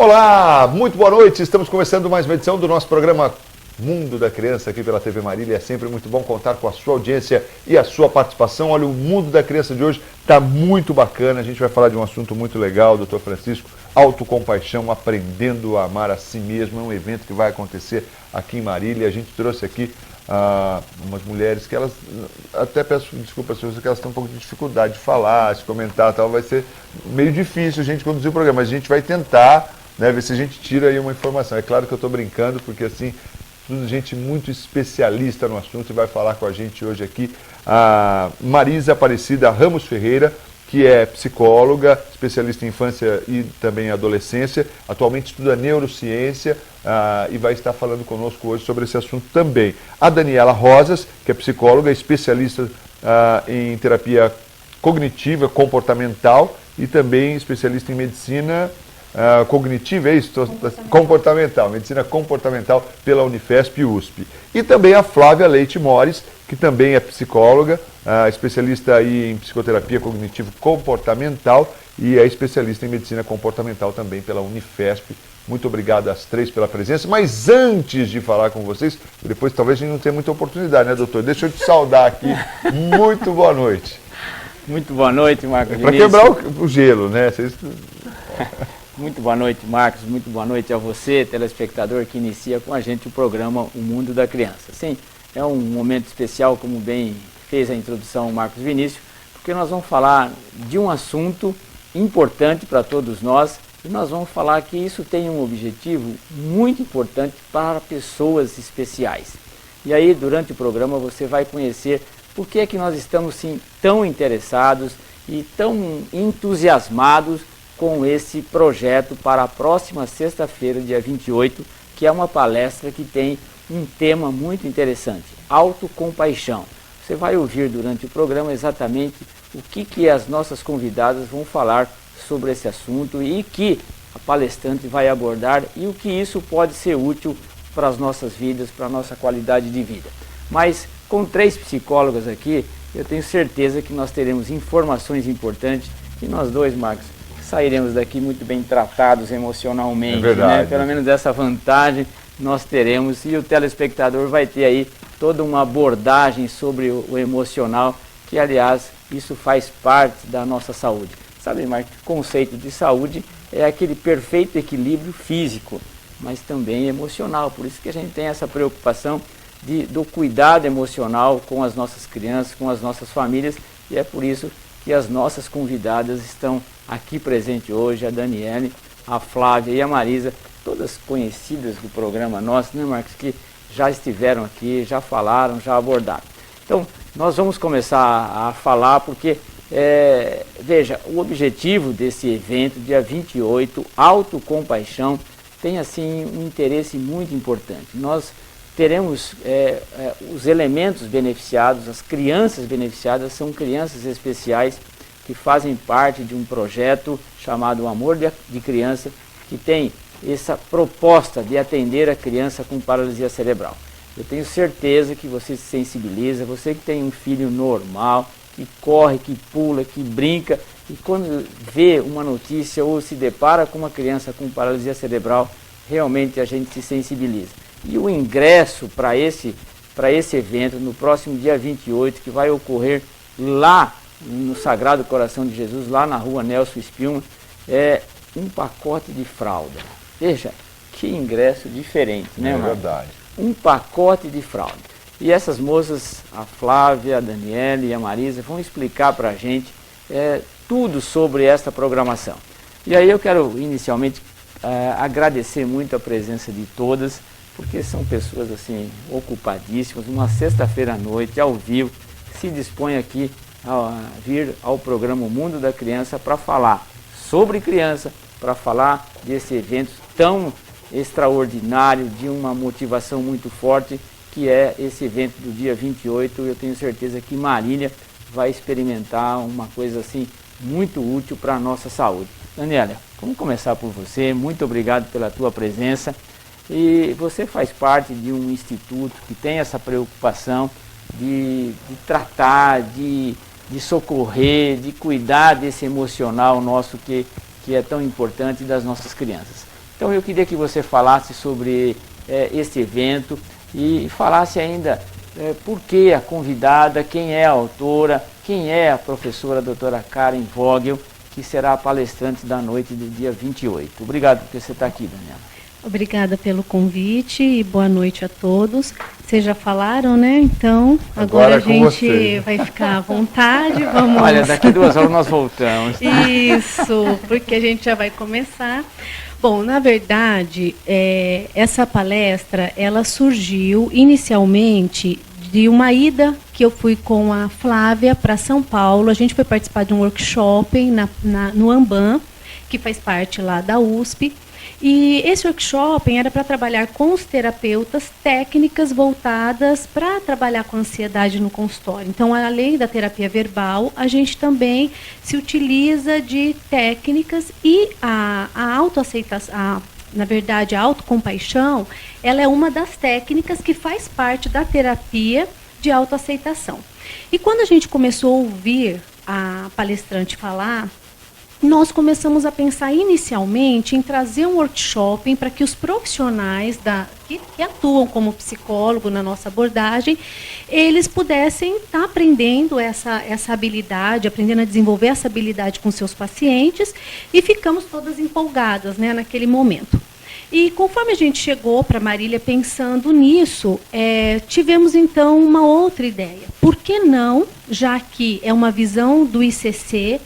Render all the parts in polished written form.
Olá, muito boa noite. Estamos começando mais uma edição do nosso programa Mundo da Criança aqui pela TV Marília. É sempre muito bom contar com a sua audiência e a sua participação. Olha, o Mundo da Criança de hoje está muito bacana. A gente vai falar de um assunto muito legal, Dr. Francisco, autocompaixão, aprendendo a amar a si mesmo. É um evento que vai acontecer aqui em Marília. A gente trouxe aqui umas mulheres que elas, até peço desculpa às pessoas, que elas têm um pouco de dificuldade de falar, de comentar, tal. Vai ser meio difícil a gente conduzir o programa, mas a gente vai tentar, né, ver se a gente tira aí uma informação. É claro que eu estou brincando, porque assim, tudo gente muito especialista no assunto, e vai falar com a gente hoje aqui a Marisa Aparecida Ramos Ferreira, que é psicóloga, especialista em infância e também adolescência, atualmente estuda neurociência e vai estar falando conosco hoje sobre esse assunto também. A Daniela Rosas, que é psicóloga, especialista em terapia cognitiva, comportamental e também especialista em medicina cognitiva, é isso? Comportamental, medicina comportamental pela Unifesp e USP. E também a Flávia Leite Mores, que também é psicóloga, especialista aí em psicoterapia cognitivo-comportamental e é especialista em medicina comportamental também pela Unifesp. Muito obrigado às três pela presença, mas antes de falar com vocês, depois talvez a gente não tenha muita oportunidade, né, doutor? Deixa eu te saudar aqui. Muito boa noite. Muito boa noite, Marcos. Para quebrar o gelo, né? Vocês... Muito boa noite, Marcos. Muito boa noite a você, telespectador, que inicia com a gente o programa O Mundo da Criança. Sim, é um momento especial, como bem fez a introdução o Marcos Vinícius, porque nós vamos falar de um assunto importante para todos nós e nós vamos falar que isso tem um objetivo muito importante para pessoas especiais. E aí, durante o programa, você vai conhecer por que é que nós estamos sim, tão interessados e tão entusiasmados com esse projeto para a próxima sexta-feira, dia 28, que é uma palestra que tem um tema muito interessante, autocompaixão. Você vai ouvir durante o programa exatamente o que as nossas convidadas vão falar sobre esse assunto e que a palestrante vai abordar e o que isso pode ser útil para as nossas vidas, para a nossa qualidade de vida. Mas com três psicólogas aqui, eu tenho certeza que nós teremos informações importantes e nós dois, Marcos, sairemos daqui muito bem tratados emocionalmente. É verdade, né? Pelo menos essa vantagem nós teremos e o telespectador vai ter aí toda uma abordagem sobre o emocional, que aliás isso faz parte da nossa saúde. Sabe, Marcos, o conceito de saúde é aquele perfeito equilíbrio físico, mas também emocional. Por isso que a gente tem essa preocupação do cuidado emocional com as nossas crianças, com as nossas famílias, e é por isso que as nossas convidadas estão aqui presentes hoje, a Daniele, a Flávia e a Marisa, todas conhecidas do programa nosso, né, Marcos, que já estiveram aqui, já falaram, já abordaram. Então, nós vamos começar a falar porque, veja, o objetivo desse evento, dia 28, Autocompaixão, tem assim um interesse muito importante. Nós teremos os elementos beneficiados, as crianças beneficiadas são crianças especiais que fazem parte de um projeto chamado Amor de Criança, que tem essa proposta de atender a criança com paralisia cerebral. Eu tenho certeza que você se sensibiliza, você que tem um filho normal, que corre, que pula, que brinca, e quando vê uma notícia ou se depara com uma criança com paralisia cerebral, realmente a gente se sensibiliza. E o ingresso para esse evento, no próximo dia 28, que vai ocorrer lá no Sagrado Coração de Jesus, lá na rua Nelson Spillman, é um pacote de fralda. Veja, que ingresso diferente, né, Marcos? É verdade. Um pacote de fralda. E essas moças, a Flávia, a Daniela e a Marisa, vão explicar para a gente tudo sobre esta programação. E aí eu quero inicialmente agradecer muito a presença de todas, porque são pessoas assim ocupadíssimas, uma sexta-feira à noite, ao vivo, se dispõe aqui a vir ao programa Mundo da Criança para falar sobre criança, para falar desse evento tão extraordinário, de uma motivação muito forte, que é esse evento do dia 28. Eu tenho certeza que Marília vai experimentar uma coisa assim muito útil para a nossa saúde. Daniela, vamos começar por você. Muito obrigado pela tua presença. E você faz parte de um instituto que tem essa preocupação de tratar, de socorrer, de cuidar desse emocional nosso que é tão importante das nossas crianças. Então eu queria que você falasse sobre esse evento e falasse ainda por que a convidada, quem é a autora, quem é a professora doutora Karen Vogel, que será a palestrante da noite do dia 28. Obrigado por você estar aqui, Daniela. Obrigada pelo convite e boa noite a todos. Vocês já falaram, né? Então, agora a gente vai ficar à vontade. Vamos... Olha, daqui 2 horas nós voltamos. Isso, porque a gente já vai começar. Bom, na verdade, essa palestra, ela surgiu inicialmente de uma ida que eu fui com a Flávia para São Paulo. A gente foi participar de um workshop no Amban, que faz parte lá da USP. E esse workshop era para trabalhar com os terapeutas técnicas voltadas para trabalhar com ansiedade no consultório. Então, além da terapia verbal, a gente também se utiliza de técnicas e a autoaceitação, na verdade, a autocompaixão, ela é uma das técnicas que faz parte da terapia de autoaceitação. E quando a gente começou a ouvir a palestrante falar, nós começamos a pensar inicialmente em trazer um workshop para que os profissionais que atuam como psicólogo na nossa abordagem, eles pudessem estar aprendendo essa habilidade, aprendendo a desenvolver essa habilidade com seus pacientes, e ficamos todas empolgadas, né, naquele momento. E conforme a gente chegou para Marília pensando nisso, tivemos então uma outra ideia. Por que não, já que é uma visão do ICC,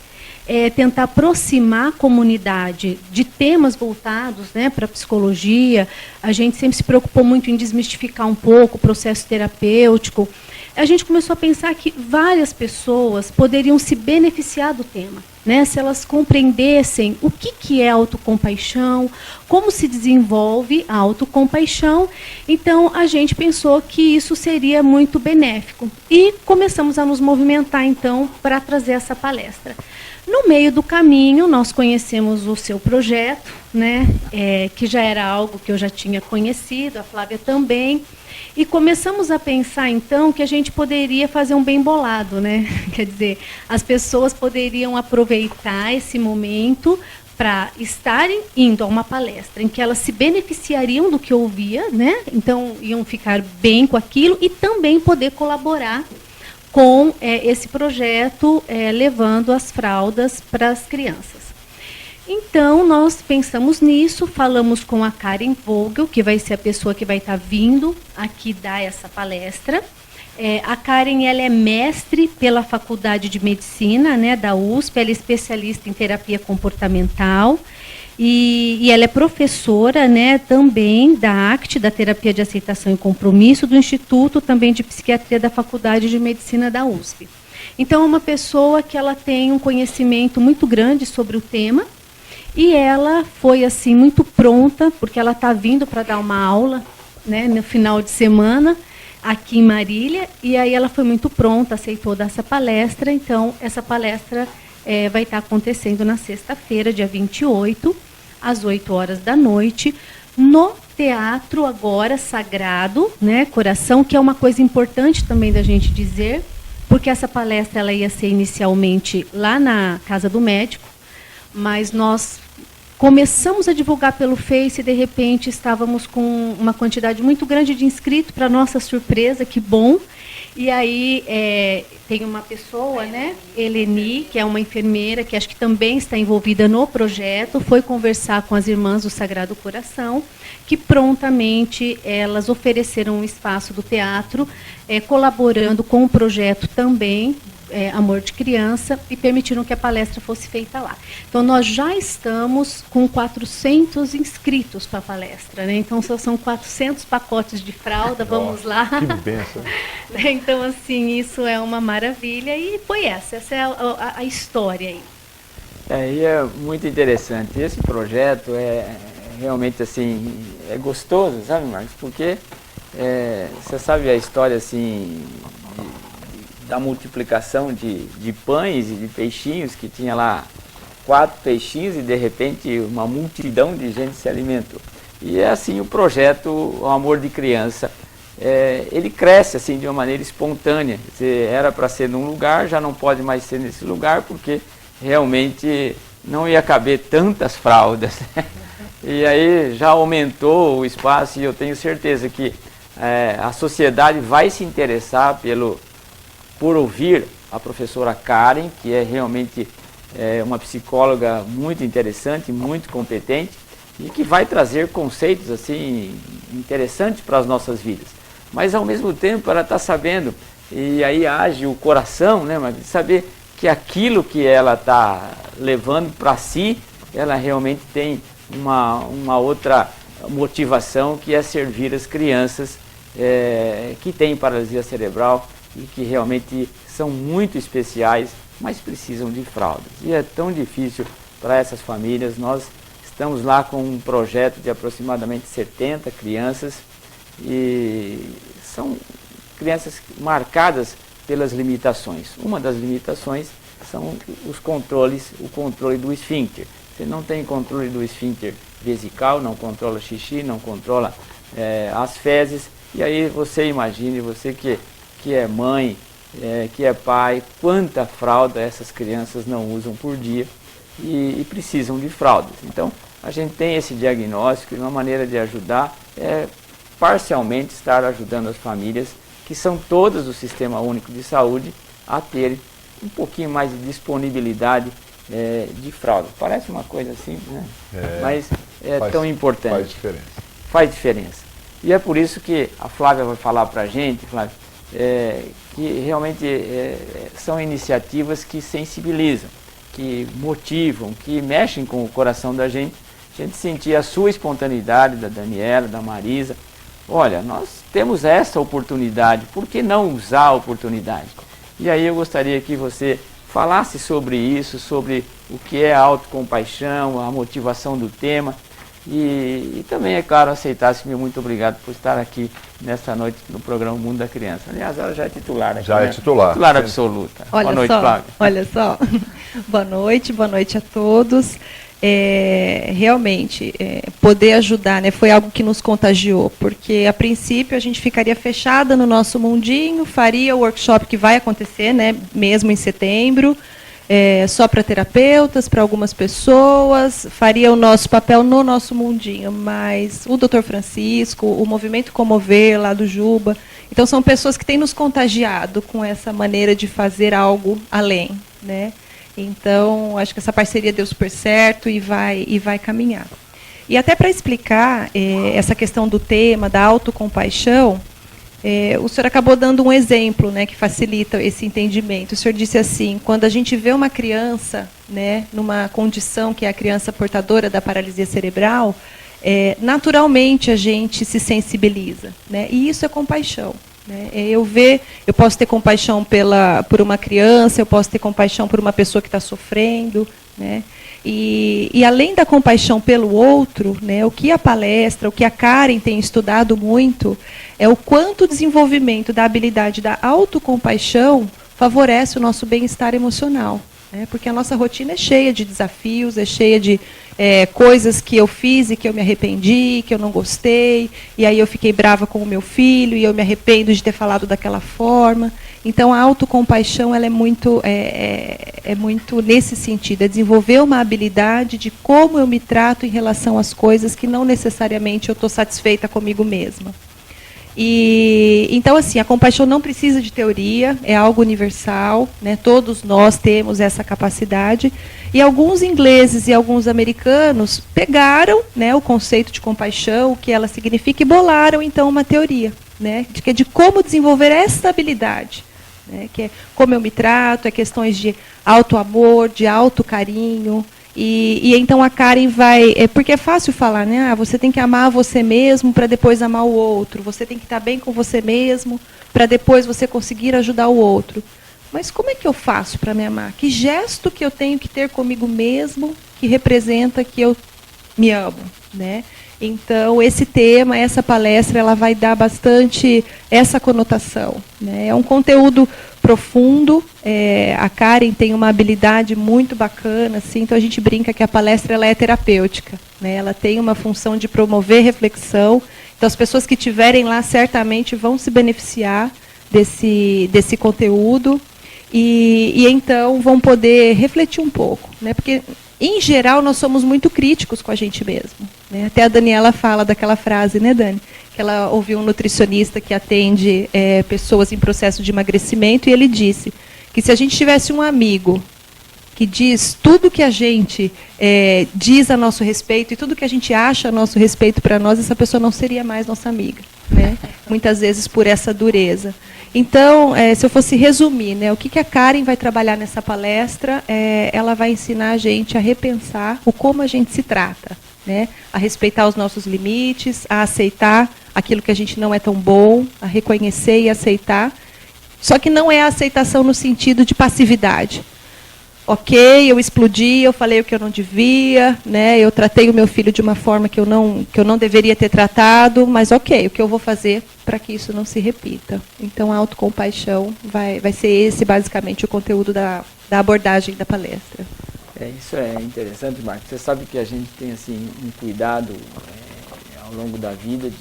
tentar aproximar a comunidade de temas voltados, né, para a psicologia. A gente sempre se preocupou muito em desmistificar um pouco o processo terapêutico. A gente começou a pensar que várias pessoas poderiam se beneficiar do tema, né, se elas compreendessem o que é autocompaixão, como se desenvolve a autocompaixão. Então, a gente pensou que isso seria muito benéfico. E começamos a nos movimentar, então, para trazer essa palestra. No meio do caminho, nós conhecemos o seu projeto, né, que já era algo que eu já tinha conhecido, a Flávia também, e começamos a pensar, então, que a gente poderia fazer um bem bolado, né? Quer dizer, as pessoas poderiam aproveitar esse momento para estarem indo a uma palestra em que elas se beneficiariam do que ouvia, né? Então, iam ficar bem com aquilo e também poder colaborar com esse projeto, levando as fraldas para as crianças. Então, nós pensamos nisso, falamos com a Karen Vogel, que vai ser a pessoa que vai estar vindo aqui dar essa palestra. A Karen, ela é mestre pela Faculdade de Medicina, né, da USP, ela é especialista em terapia comportamental, e ela é professora, né, também da ACT, da Terapia de Aceitação e Compromisso, do Instituto também de Psiquiatria da Faculdade de Medicina da USP. Então, é uma pessoa que ela tem um conhecimento muito grande sobre o tema, e ela foi assim muito pronta, porque ela está vindo para dar uma aula, né, no final de semana, aqui em Marília, e aí ela foi muito pronta, aceitou dar essa palestra. Então, essa palestra vai estar acontecendo na sexta-feira, dia 28, às 8 horas da noite, no Teatro agora Sagrado, né, Coração, que é uma coisa importante também da gente dizer, porque essa palestra ela ia ser inicialmente lá na Casa do Médico, mas nós começamos a divulgar pelo Face e, de repente, estávamos com uma quantidade muito grande de inscritos, para nossa surpresa, que bom. E aí tem uma pessoa, né, Eleni, que é uma enfermeira, que acho que também está envolvida no projeto, foi conversar com as irmãs do Sagrado Coração, que prontamente elas ofereceram um espaço do teatro, colaborando com o projeto também, Amor de Criança, e permitiram que a palestra fosse feita lá. Então, nós já estamos com 400 inscritos para a palestra, né? Então, são 400 pacotes de fralda, vamos lá. Que bênção. Então, assim, isso é uma maravilha, e foi essa é a história aí. E é muito interessante. Esse projeto realmente, assim, é gostoso, sabe, Marcos? Porque você sabe a história, assim, da multiplicação de pães e de peixinhos, que tinha lá 4 peixinhos e de repente uma multidão de gente se alimentou. E é assim o projeto O Amor de Criança. Ele cresce assim de uma maneira espontânea. Era para ser num lugar, já não pode mais ser nesse lugar, porque realmente não ia caber tantas fraldas. E aí já aumentou o espaço e eu tenho certeza que a sociedade vai se interessar por ouvir a professora Karen, que é realmente uma psicóloga muito interessante, muito competente e que vai trazer conceitos assim interessantes para as nossas vidas. Mas ao mesmo tempo ela está sabendo, e aí age o coração, né, mas de saber que aquilo que ela está levando para si, ela realmente tem uma outra motivação, que é servir as crianças que têm paralisia cerebral e que realmente são muito especiais, mas precisam de fraldas. E é tão difícil para essas famílias. Nós estamos lá com um projeto de aproximadamente 70 crianças e são crianças marcadas pelas limitações. Uma das limitações são os controles, o controle do esfíncter. Você não tem controle do esfíncter vesical, não controla xixi, não controla as fezes. E aí você imagine, você que é mãe, que é pai, quanta fralda essas crianças não usam por dia e precisam de fraldas. Então, a gente tem esse diagnóstico e uma maneira de ajudar é parcialmente estar ajudando as famílias, que são todas do Sistema Único de Saúde, a ter um pouquinho mais de disponibilidade de fralda. Parece uma coisa simples, né? Mas é tão importante. Faz diferença. Faz diferença. E é por isso que a Flávia vai falar para a gente, Flávia, que realmente são iniciativas que sensibilizam, que motivam, que mexem com o coração da gente. A gente sentir a sua espontaneidade, da Daniela, da Marisa. Olha, nós temos essa oportunidade, por que não usar a oportunidade? E aí eu gostaria que você falasse sobre isso, sobre o que é a autocompaixão, a motivação do tema. E também, é claro, aceitasse. Meu muito obrigado por estar aqui nesta noite no programa Mundo da Criança. Aliás, ela já é titular aqui, já é titular. Titular absoluta. Olha boa noite, só, Flávia. Olha só. Boa noite a todos. Realmente, poder ajudar, né, foi algo que nos contagiou, porque a princípio a gente ficaria fechada no nosso mundinho, faria o workshop que vai acontecer, né, mesmo em setembro, só para terapeutas, para algumas pessoas, faria o nosso papel no nosso mundinho, mas o Dr. Francisco, o Movimento Comover, lá do Juba, então são pessoas que têm nos contagiado com essa maneira de fazer algo além, né? Então, acho que essa parceria deu super certo e vai caminhar. E até para explicar essa questão do tema, da autocompaixão, o senhor acabou dando um exemplo, né, que facilita esse entendimento. O senhor disse assim, quando a gente vê uma criança, né, numa condição que é a criança portadora da paralisia cerebral, naturalmente a gente se sensibiliza, né, e isso é compaixão. Eu posso ter compaixão por uma criança, eu posso ter compaixão por uma pessoa que está sofrendo, né? E além da compaixão pelo outro, né, o que a palestra, o que a Karen tem estudado muito, é o quanto o desenvolvimento da habilidade da autocompaixão favorece o nosso bem-estar emocional. Porque a nossa rotina é cheia de desafios, é cheia de coisas que eu fiz e que eu me arrependi, que eu não gostei, e aí eu fiquei brava com o meu filho, e eu me arrependo de ter falado daquela forma. Então, a autocompaixão ela é muito nesse sentido, é desenvolver uma habilidade de como eu me trato em relação às coisas que não necessariamente eu estou satisfeita comigo mesma. Então, assim, a compaixão não precisa de teoria, é algo universal, né? Todos nós temos essa capacidade. E alguns ingleses e alguns americanos pegaram, né, o conceito de compaixão, o que ela significa, e bolaram, então, uma teoria, né, de como desenvolver essa habilidade, né, que é como eu me trato, questões de autoamor, de autocarinho. E então a Karen vai... porque é fácil falar, né? Você tem que amar você mesmo para depois amar o outro. Você tem que estar bem com você mesmo para depois você conseguir ajudar o outro. Mas como é que eu faço para me amar? Que gesto que eu tenho que ter comigo mesmo que representa que eu me amo, né? Então, esse tema, essa palestra, ela vai dar bastante essa conotação, né? É um conteúdo profundo, a Karen tem uma habilidade muito bacana, assim, então a gente brinca que a palestra ela é terapêutica, né? Ela tem uma função de promover reflexão, então as pessoas que estiverem lá certamente vão se beneficiar desse conteúdo e então vão poder refletir um pouco, né? Porque Em geral, nós somos muito críticos com a gente mesmo, né? Até a Daniela fala daquela frase, né, Dani? Que ela ouviu um nutricionista que atende pessoas em processo de emagrecimento, e ele disse que se a gente tivesse um amigo que diz tudo que a gente diz a nosso respeito e tudo que a gente acha a nosso respeito para nós, essa pessoa não seria mais nossa amiga, né? Muitas vezes por essa dureza. Então, se eu fosse resumir, né, o que a Karen vai trabalhar nessa palestra, ela vai ensinar a gente a repensar o como a gente se trata, né? A respeitar os nossos limites, a aceitar aquilo que a gente não é tão bom, a reconhecer e aceitar. Só que não é a aceitação no sentido de passividade. Ok, eu explodi, eu falei o que eu não devia, né? Eu tratei o meu filho de uma forma que eu não deveria ter tratado, mas ok, o que eu vou fazer para que isso não se repita? Então, a autocompaixão vai ser esse, basicamente, o conteúdo da abordagem da palestra. Isso é interessante, Marcos. Você sabe que a gente tem assim, um cuidado ao longo da vida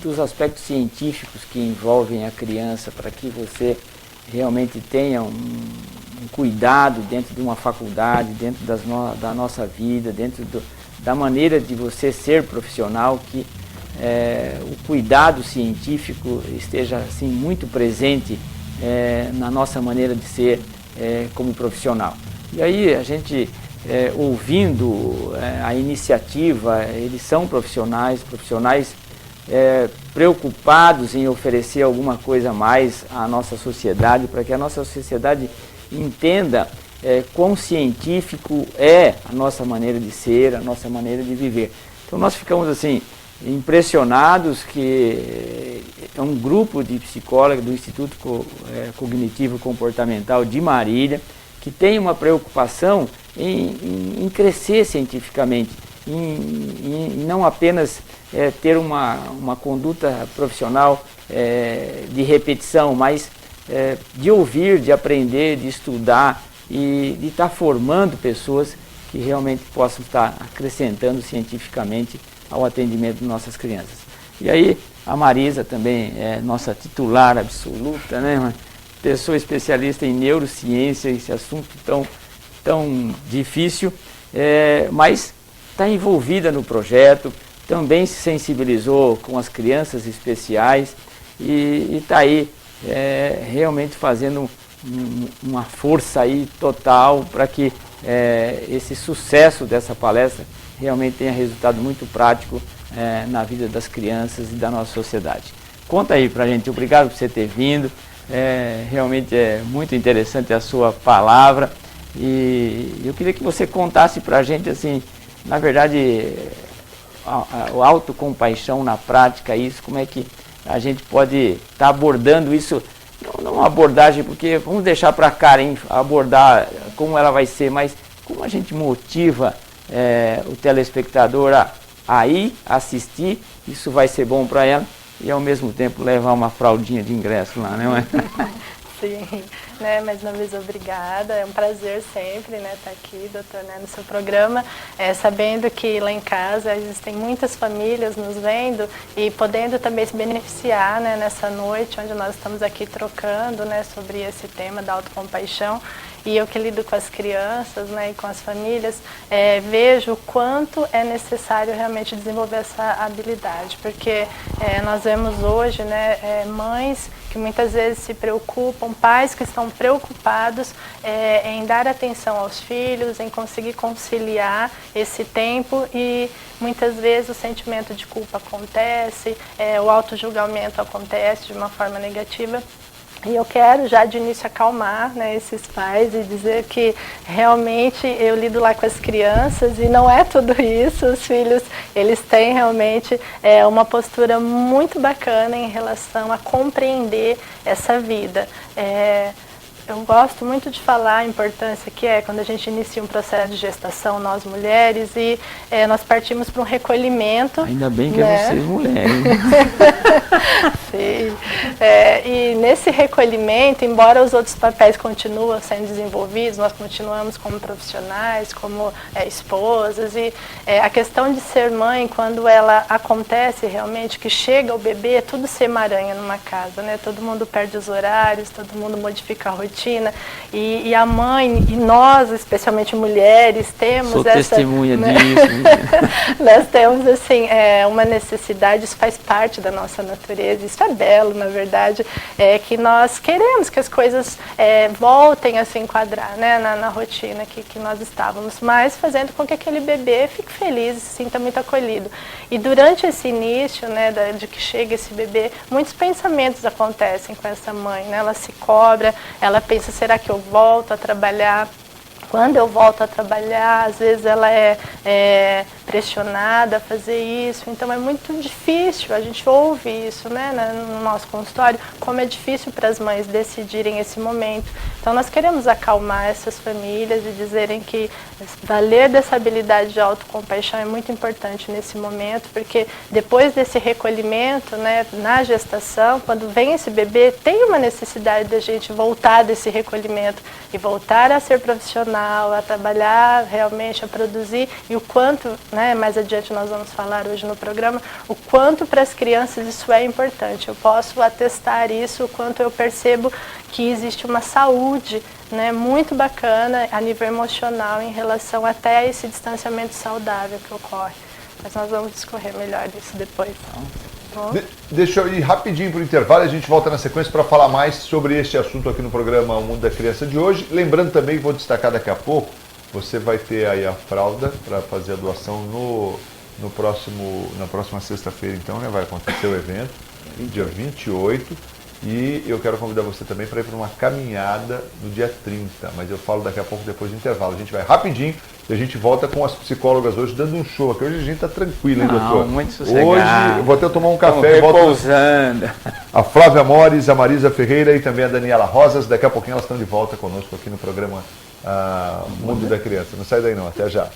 dos aspectos científicos que envolvem a criança, para que você realmente tenha um cuidado dentro de uma faculdade, dentro da nossa vida, dentro da maneira de você ser profissional, que o cuidado científico esteja assim, muito presente na nossa maneira de ser como profissional. E aí a gente, ouvindo a iniciativa, eles são profissionais preocupados em oferecer alguma coisa a mais à nossa sociedade, para que a nossa sociedade entenda quão científico é a nossa maneira de ser, a nossa maneira de viver. Então nós ficamos assim impressionados que é um grupo de psicólogos do Instituto Cognitivo Comportamental de Marília que tem uma preocupação em crescer cientificamente, em não apenas ter uma conduta profissional de repetição, mas de ouvir, de aprender, de estudar e de estar formando pessoas que realmente possam estar acrescentando cientificamente ao atendimento de nossas crianças. E aí a Marisa também é nossa titular absoluta, né? Uma pessoa especialista em neurociência, esse assunto tão difícil, mas está envolvida no projeto, também se sensibilizou com as crianças especiais e está aí realmente fazendo uma força aí total para que esse sucesso dessa palestra realmente tenha resultado muito prático na vida das crianças e da nossa sociedade. Conta aí pra gente, obrigado por você ter vindo, realmente é muito interessante a sua palavra e eu queria que você contasse pra gente assim, na verdade, a autocompaixão na prática, isso, como é que a gente pode estar abordando isso, não uma abordagem, porque vamos deixar para a Karen abordar como ela vai ser, mas como a gente motiva o telespectador a ir assistir, isso vai ser bom para ela e ao mesmo tempo levar uma fraldinha de ingresso lá, né? Sim, né, mais uma vez obrigada, é um prazer sempre, né, estar aqui, doutor, né, no seu programa, sabendo que lá em casa existem muitas famílias nos vendo e podendo também se beneficiar, né, nessa noite onde nós estamos aqui trocando, né, sobre esse tema da autocompaixão. E eu que lido com as crianças, né, e com as famílias, vejo o quanto é necessário realmente desenvolver essa habilidade, porque nós vemos hoje, né, mães que muitas vezes se preocupam, pais que estão preocupados em dar atenção aos filhos, em conseguir conciliar esse tempo e muitas vezes o sentimento de culpa acontece, o autojulgamento acontece de uma forma negativa. E eu quero já de início acalmar, né, esses pais e dizer que realmente eu lido lá com as crianças e não é tudo isso. Os filhos, eles têm realmente uma postura muito bacana em relação a compreender essa vida. Eu gosto muito de falar a importância que é quando a gente inicia um processo de gestação, nós mulheres, e nós partimos para um recolhimento. Ainda bem que né? é vocês mulheres. Sim, E nesse recolhimento, embora os outros papéis continuem sendo desenvolvidos, nós continuamos como profissionais, como esposas, e a questão de ser mãe, quando ela acontece realmente, que chega o bebê, é tudo ser emaranha numa casa, né? Todo mundo perde os horários, todo mundo modifica a rotina, e a mãe, e nós, especialmente mulheres, temos Sou essa... testemunha né? disso. Nós temos, assim, uma necessidade, isso faz parte da nossa natureza, isso é belo, na verdade, que nós queremos que as coisas voltem a se enquadrar, né, na rotina que nós estávamos, mas fazendo com que aquele bebê fique feliz e se sinta muito acolhido. E durante esse início, né, de que chega esse bebê, muitos pensamentos acontecem com essa mãe, né? Ela se cobra, ela pensa, será que eu volto a trabalhar? Quando eu volto a trabalhar, às vezes ela é pressionada a fazer isso, então é muito difícil, a gente ouve isso, né, no nosso consultório, como é difícil para as mães decidirem esse momento. Então nós queremos acalmar essas famílias e dizerem que valer dessa habilidade de autocompaixão é muito importante nesse momento, porque depois desse recolhimento, né, na gestação, quando vem esse bebê, tem uma necessidade da gente voltar desse recolhimento e voltar a ser profissional, a trabalhar realmente, a produzir, e o quanto, né, mais adiante nós vamos falar hoje no programa, o quanto para as crianças isso é importante. Eu posso atestar isso, o quanto eu percebo que existe uma saúde, né, muito bacana a nível emocional em relação até a esse distanciamento saudável que ocorre. Mas nós vamos discorrer melhor disso depois. Deixa eu ir rapidinho para o intervalo e a gente volta na sequência para falar mais sobre este assunto aqui no programa O Mundo da Criança de hoje. Lembrando também que vou destacar daqui a pouco, você vai ter aí a fralda para fazer a doação na próxima sexta-feira, então, né? Vai acontecer o evento, dia 28. E eu quero convidar você também para ir para uma caminhada no dia 30, mas eu falo daqui a pouco depois do intervalo. A gente vai rapidinho e a gente volta com as psicólogas hoje dando um show aqui. Hoje a gente está tranquilo, hein, doutor? Muito sossegado. Hoje eu vou até tomar um café e volto. Repousando. A Flávia Mores, a Marisa Ferreira e também a Daniela Rosas. Daqui a pouquinho elas estão de volta conosco aqui no programa Mundo da Criança. Não sai daí não, até já.